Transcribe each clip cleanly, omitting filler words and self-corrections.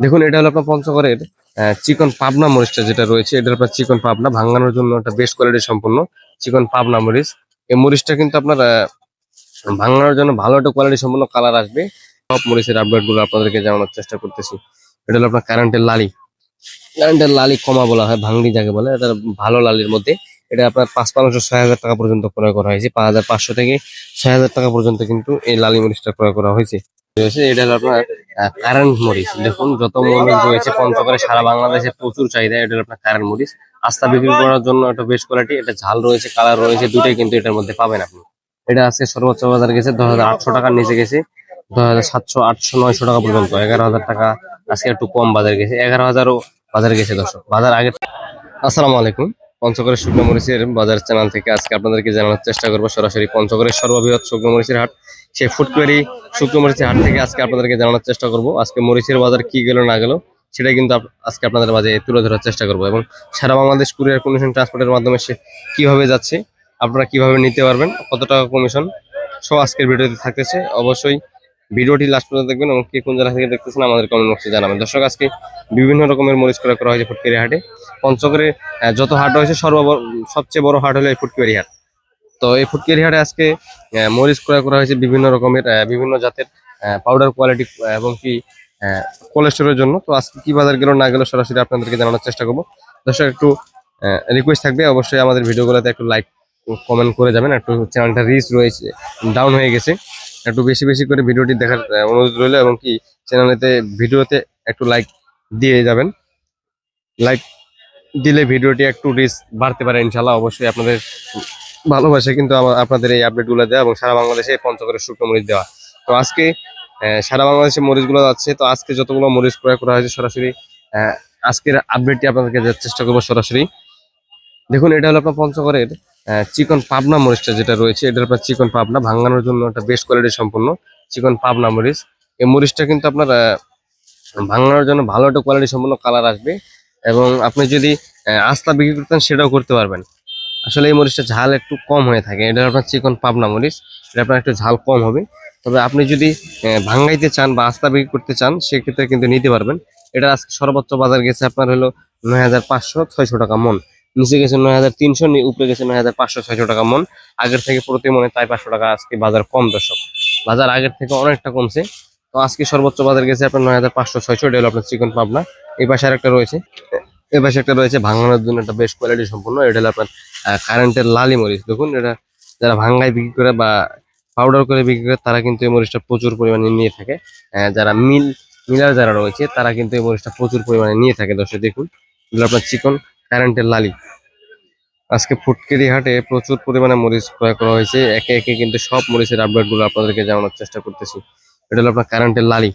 দেখুন, এটা হলো আপনার পঞ্চগড়ের চিকন পাবনা মরিচটা যেটা রয়েছে, এটা আপনার চিকন পাবনা ভাঙানোর জন্য একটা বেস্ট কোয়ালিটি সম্পূর্ণ চিকন পাবনা মরিচ। এই মরিচটা কিন্তু আপনার ভাঙানোর জন্য ভালো একটা কোয়ালিটি সম্পূর্ণ কালার আসবে। সব মরিচের আপডেট গুলো আপনাদেরকে জানানোর চেষ্টা করতেছি। এটা হলো আপনার কারেন্টের লালি। কারেন্টের লালি কমা বলা হয়, ভাঙড়ি যাকে বলে। এটা ভালো লালির মধ্যে এটা আপনার 5,500-6,000 টাকা পর্যন্ত ক্রয় করা হয়েছে। 5,500 থেকে 6,000 টাকা পর্যন্ত কিন্তু এই লালি মরিচটা ক্রয় করা হয়েছে। এটা হলো আপনার কারেন্ট মরিচ। দেখুন, যত মরিচ রয়েছে পঞ্চগড়ে সারা বাংলাদেশে প্রচুর চাহিদা। এটা হলো আপনার কারেন্ট মরিচ। আস্থা বিক্রি করার জন্য একটা বেস্ট কোয়ালিটি। এটা ঝাল রয়েছে, কালার রয়েছে, দুটাই কিন্তু এটার মধ্যে পাবেন আপনি। এটা আজকে সর্বোচ্চ বাজার গেছে 10,800 টাকার নিচে গেছে 10,700, 800, 900 টাকা পর্যন্ত। 11,000 টাকা আজকে একটু কম বাজার গেছে। 11,000ও বাজারে গেছে দর্শক। বাজার আগে। আসসালামু আলাইকুম। পঞ্চগড়ের শুকনো মরিচের বাজার চ্যানেল থেকে আজকে আপনাদেরকে জানানোর চেষ্টা করবো সরাসরি পঞ্চগড়ের সর্ববৃহৎ শুকনো মরিচের হাট, সেই ফুটকুয়ারি শুকনো মরিচের হাট থেকে আজকে আপনাদেরকে জানানোর চেষ্টা করব। আজকে মরিচের বাজার কি গেল না গেল সেটা কিন্তু আজকে আপনাদের মাঝে তুলে ধরার চেষ্টা করব, এবং সারা বাংলাদেশ কুরিয়ার কমিশন ট্রান্সপোর্টের মাধ্যমে সে কিভাবে যাচ্ছে, আপনারা কিভাবে নিতে পারবেন, কত টাকা কমিশন, সব আজকের ভিডিওতে থাকতেছে। অবশ্যই ভিডিওটি লাস্ট পর্যন্ত দেখবেন এবং কে কোন জায়গা থেকে দেখতেছেন আমাদের কমেন্ট বক্সে জানাবেন। দর্শক, আজকে বিভিন্ন রকমের মরিচ ক্রয় করা হয়েছে ফুটকুয়ারি হাটে। পঞ্চগড়ে যত হাট রয়েছে সবচেয়ে বড় হাট হলো এই ফুটকুয়ারি হাট। তো এই ফুটকুয়ারি হাটে আজকে মরিচ ক্রয় করা হয়েছে বিভিন্ন রকমের, বিভিন্ন জাতের পাউডার কোয়ালিটি এবং কি কোলেস্টোরের জন্য। তো আজকে কি বাজার গেল না গেল সরাসরি আপনাদেরকে জানানোর চেষ্টা করবো। দর্শক, একটু রিকোয়েস্ট থাকবে, অবশ্যই আমাদের ভিডিওগুলোতে একটু লাইক কমেন্ট করে যাবেন। একটু চ্যানেলটা রিচ রয়েছে, ডাউন হয়ে গেছে, একটু বেশি বেশি করে ভিডিওটি দেখার অনুরোধ রইল, এবং কি ভিডিওতে একটু লাইক দিয়ে যাবেন। লাইক দিলে ভিডিওটি একটু রিচ বাড়তে পারে ইনশাল্লাহ। অবশ্যই আপনাদের ভালোবাসে কিন্তু আপনাদের এই আপডেটগুলো দেওয়া এবং সারা বাংলাদেশে পঞ্চগড়ের শুকনো মরিচ দেওয়া। তো আজকে সারা বাংলাদেশে মরিচগুলো যাচ্ছে। তো আজকে যতগুলো মরিচ ক্রয় করা হয়েছে সরাসরি আজকের আপডেটটি আপনাদেরকে দেওয়ার চেষ্টা করবো সরাসরি। দেখুন, এটা হলো আপনার পঞ্চগড়ের চিকন পাবনা মরিচটা যেটা রয়েছে, এটা আপনার চিকন পাবনা ভাঙানোর জন্য একটা বেস্ট কোয়ালিটি সম্পূর্ণ চিকন পাবনা মরিচ। এই মরিচটা কিন্তু আপনার ভাঙানোর জন্য ভালো একটা কোয়ালিটি সম্পূর্ণ কালার আসবে, এবং আপনি যদি আস্তা বিক্রি করতেন সেটাও করতে পারবেন। আসলে এই মরিচটা ঝাল একটু কম হয়ে থাকে। এটা আপনার চিকন পাবনা মরিচ, এটা আপনার একটু ঝাল কম হবে। তবে আপনি যদি ভাঙাইতে চান বা আস্তা বিক্রি করতে চান সেক্ষেত্রে কিন্তু নিতে পারবেন। এটা আজকে সর্বোচ্চ বাজার গেছে আপনার হলো 9,500-6,000 টাকা মন। নিচে গেছে 9,300, উপরে গেছে 9,500-6,000 টাকা মন। আগের থেকে প্রতি মনে 500 টাকা আজকে বাজার কম দর্শক। বাজার আগের থেকে অনেকটা কমছে। তো আজকে সর্বোচ্চ বাজার গেছে আপনার 9,500-6,000। এটা হলো আপনার চিকন পাবনা। এই পাশে আরেকটা রয়েছে, এই পাশে একটা রয়েছে ভাঙানোর জন্য একটা বেস্ট কোয়ালিটি সম্পূর্ণ। এটা হলো আপনার কারেন্টের লালি মরিচ। দেখুন, এটা যারা ভাঙ্গায় বিক্রি করে বা পাউডার করে বিক্রি করে তারা কিন্তু এই মরিচটা প্রচুর পরিমাণে নিয়ে থাকে। যারা মিলার যারা রয়েছে তারা কিন্তু এই মরিচটা প্রচুর পরিমাণে নিয়ে থাকে। দর্শক দেখুন, এগুলো আপনার চিকন কারেন্টের লালি। আজকে ফুটকেরি হাটে প্রচুর পরিমাণে মরিচ ক্রয় করা হয়েছে। একে একে কিন্তু সব মরিচের আপডেট গুলো আপনাদেরকে জানানোর চেষ্টা করতেছি। এটা হলো আপনার কারেন্টের লালি।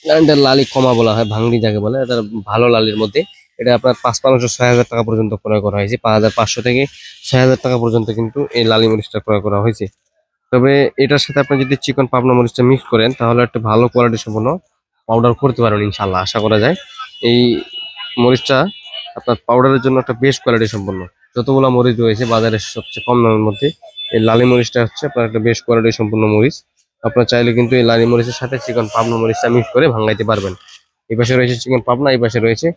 কারেন্টের লালি কমা বলা হয়, ভাঙড়ি যাকে বলে। এটা ভালো লালির মধ্যে এটা আপনার 5,500-6,000 টাকা পর্যন্ত ক্রয় করা হয়েছে। 5,500 থেকে 6,000 টাকা পর্যন্ত কিন্তু এই লালি মরিচটা ক্রয় করা হয়েছে। তবে এটার সাথে আপনি যদি চিকন পাবনা মরিচটা মিক্স করেন তাহলে একটা ভালো কোয়ালিটি সম্পন্ন পাউডার করতে পারবেন ইনশাল্লাহ, আশা করা যায়। এই মরিচটা আপনার পাউডারের জন্য একটা বেস্ট কোয়ালিটি সম্পন্ন। যতগুলো মরিচ রয়েছে বাজারের সবচেয়ে কম দামের মধ্যে এই লালি মরিচটা হচ্ছে আপনার একটা বেস্ট কোয়ালিটি সম্পন্ন মরিচ। আপনার চাইলে কিন্তু এই লালি মরিচের সাথে চিকন পাবনা মরিচটা মিক্স করে ভাঙাইতে পারবেন। এই পাশে রয়েছে চিকন পাবনা, এই পাশে রয়েছে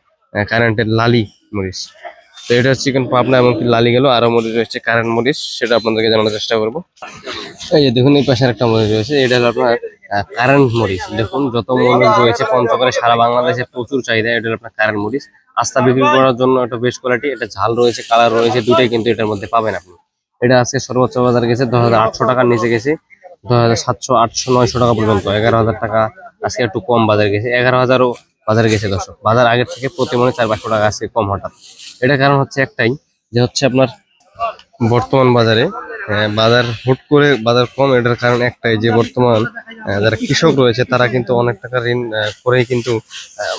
কারেন্টের লালি মরিচ। তো এটা চিকেন পাবনা এবং কি লালি গেল। আরো মরিচ রয়েছে কারেন্ট মরিচ, সেটা আপনাদেরকে জানানোর চেষ্টা করবো। এই যে দেখুন, এই পাশে একটা মরিচ রয়েছে, এটা হলো আপনার কারেন্ট মরিচ। দেখুন, যত মরিচ রয়েছে পঞ্চগড়ে সারা বাংলাদেশে প্রচুর চাহিদা। এটা হলো আপনার কারেন্ট মরিচ। আস্থা বিক্রি করার জন্য একটা বেস্ট কোয়ালিটি। এটা ঝাল রয়েছে, কালার রয়েছে, দুটাই কিন্তু এটার মধ্যে পাবেন আপনি। এটা আজকে সর্বোচ্চ বাজার গেছে 10,800 টাকার নিচে গেছে 10,700, 800, 900 টাকা পর্যন্ত। 11,000 টাকা আজকে একটু কম বাজার গেছে। 11,000ও বাজারে গেছে দর্শক। বাজার আগের থেকে প্রতি মনে 400-500 টাকা আজকে কম হঠাৎ। এটা কারণ হচ্ছে একটাই, যে হচ্ছে আপনার বর্তমান বাজারে বাজার হুট করে বাজার কম। এটার কারণ একটাই, যে বর্তমান যারা কৃষক রয়েছে তারা কিন্তু অনেক টাকা ঋণ করেই কিন্তু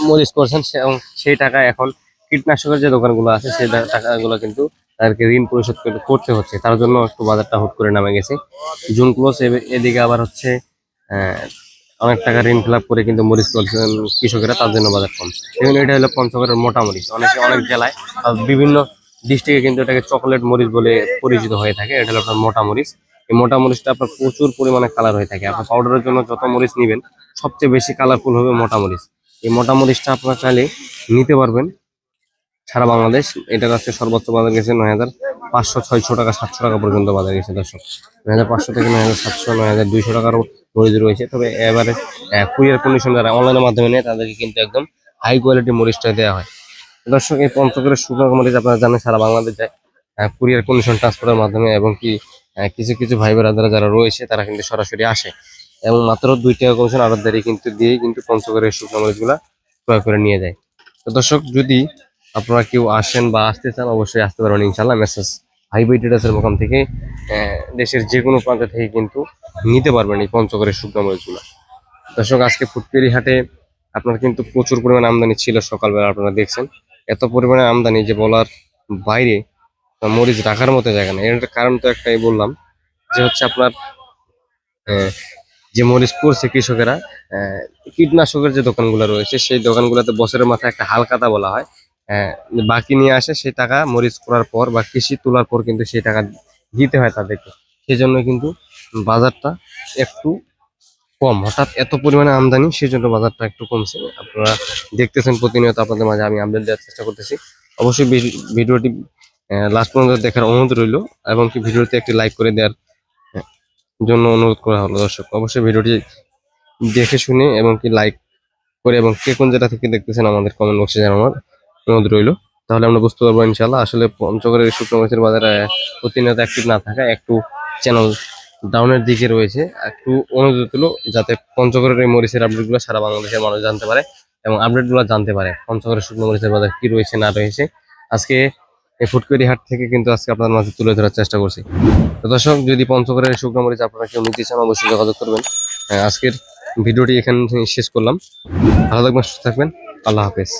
মরিচ করছেন, এবং সেই টাকা এখন কীটনাশকের যে দোকানগুলো আছে সেই টাকাগুলো কিন্তু তাদেরকে ঋণ পরিশোধ করতে হচ্ছে। তার জন্য একটু বাজারটা হুট করে নামে গেছে। জুন ক্লোজ, এদিকে আবার হচ্ছে আহ, অনেক টাকা ঋণ ফিল আপ করে কিন্তু মরিচ করছেন কৃষকেরা, তার জন্য বাজার কম। এবং এটা হলো পঞ্চগড়ের মোটা মরিচ। অনেক জেলায় বিভিন্ন ডিস্ট্রিক্টে কিন্তু এটাকে চকলেট মরিচ বলে পরিচিত হয়ে থাকে। এটা হলো আপনার মোটা মরিচ। এই মোটা মরিচটা আপনার প্রচুর পরিমাণে কালার হয়ে থাকে। আপনার পাউডারের জন্য যত মরিচ নেবেন সবচেয়ে বেশি কালারফুল হবে মোটা মরিচ। এই মোটা মরিচটা আপনারা চাইলে নিতে পারবেন সারা বাংলাদেশ। এটার আজকে সর্বোচ্চ বাজার গেছে 9,500, 600 টাকা, 700 টাকা পর্যন্ত বাজার গেছে দর্শক। 9,500 থেকে 9,700, 9,200 টাকারও মরিচ রয়েছে। তবে এবারে কুরিয়ার কন্ডিশন যারা অনলাইনের মাধ্যমে নেয় তাদেরকে কিন্তু একদম হাই কোয়ালিটি মরিচটা দেওয়া হয়। দর্শক এই পঞ্চগড়ের শুকনো মরিচ আপনারা জানেন সারা বাংলাদেশ যায় কুরিয়ার কন্ডিশন ট্রান্সপোর্টের মাধ্যমে, এবং কি কিছু কিছু ভাই বোনেরা যারা রয়েছে তারা কিন্তু সরাসরি আসে এবং মাত্র 2 টাকা কমিশন আড়তদারি কিন্তু দিয়ে কিন্তু পঞ্চগড়ের শুকনো মরিচগুলা ক্রয় করে নিয়ে যায়। তো দর্শক যদি আপনারা কেউ আসেন বা আসতে চান অবশ্যই আসতে পারবেন ইনশাল্লাহ। মেসেজ হাইওয়ে ট্রেডার্সের মোকাম থেকে দেশের যে কোনো প্রান্ত থেকে কিন্তু নিতে পারবেন এই পঞ্চগড়ের শুকনো মরিচগুলো। দর্শক আজকে ফুটকিরি হাটে আপনার কিন্তু প্রচুর পরিমাণে আমদানি ছিল। সকালবেলা আপনারা দেখছেন এত পরিমাণে আমদানি যে বলার বাইরে, মরিচ রাখার মতো জায়গা নেই। এর কারণ তো একটাই বললাম, যে হচ্ছে আপনার আহ, যে মরিচ করছে কৃষকেরা, আহ, কীটনাশকের যে দোকানগুলো রয়েছে সেই দোকানগুলোতে বছরের মাথায় একটা হালখাতা বলা হয়, আহ, বাকি নিয়ে আসে সেই টাকা মরিচ করার পর বা কৃষি তোলার পর কিন্তু সেই টাকা দিতে হয় তাদেরকে। সেই জন্য কিন্তু বাজারটা একটু কম। হঠাৎ এত পরিমাণে আমদানি সেই জন্য বাজারটা একটু কমছে। আপনারা দেখতেছেন প্রতিনিয়ত আপনাদের মাঝে আমি আপডেট দেওয়ার চেষ্টা করতেছি। অবশ্যই ভিডিওটি লাস্ট পর্যন্ত দেখার অনুরোধ রইল, এবং কি ভিডিওতে একটি লাইক করে দেওয়ার জন্য অনুরোধ করা হলো। দর্শক অবশ্যই ভিডিওটি দেখে শুনে এবং কি লাইক করে, এবং কে কোন জায়গা থেকে দেখতেছেন আমাদের কমেন্ট বক্সে জানানোর অনুরোধ রইল। তাহলে আমরা বুঝতে পারবো ইনশাল্লাহ। আসলে পঞ্চগড়ের এই শুকনো মরিচের বাজারে প্রতিনিয়ত অ্যাক্টিভ না থাকা, একটু চ্যানেল ডাউনের দিকে রয়েছে। একটু অনুরোধ হলো যাতে পঞ্চগড়ের এই মরিচের আপডেটগুলো সারা বাংলাদেশের মানুষ জানতে পারে এবং আপডেটগুলো জানতে পারে পঞ্চগড়ের শুকনো মরিচের বাজার কি রয়েছে না রয়েছে। আজকে এই ফুটকরি হাট থেকে কিন্তু আজকে আপনার মাঝে তুলে ধরার চেষ্টা করছি। তো দর্শক যদি পঞ্চগড়ের এই শুকনো মরিচ আপনারা কেউ নিতে চান অবশ্যই যোগাযোগ করবেন। আজকের ভিডিওটি এখানে শেষ করলাম। ভালো থাকবেন, সুস্থ থাকবেন, আল্লাহ হাফেজ।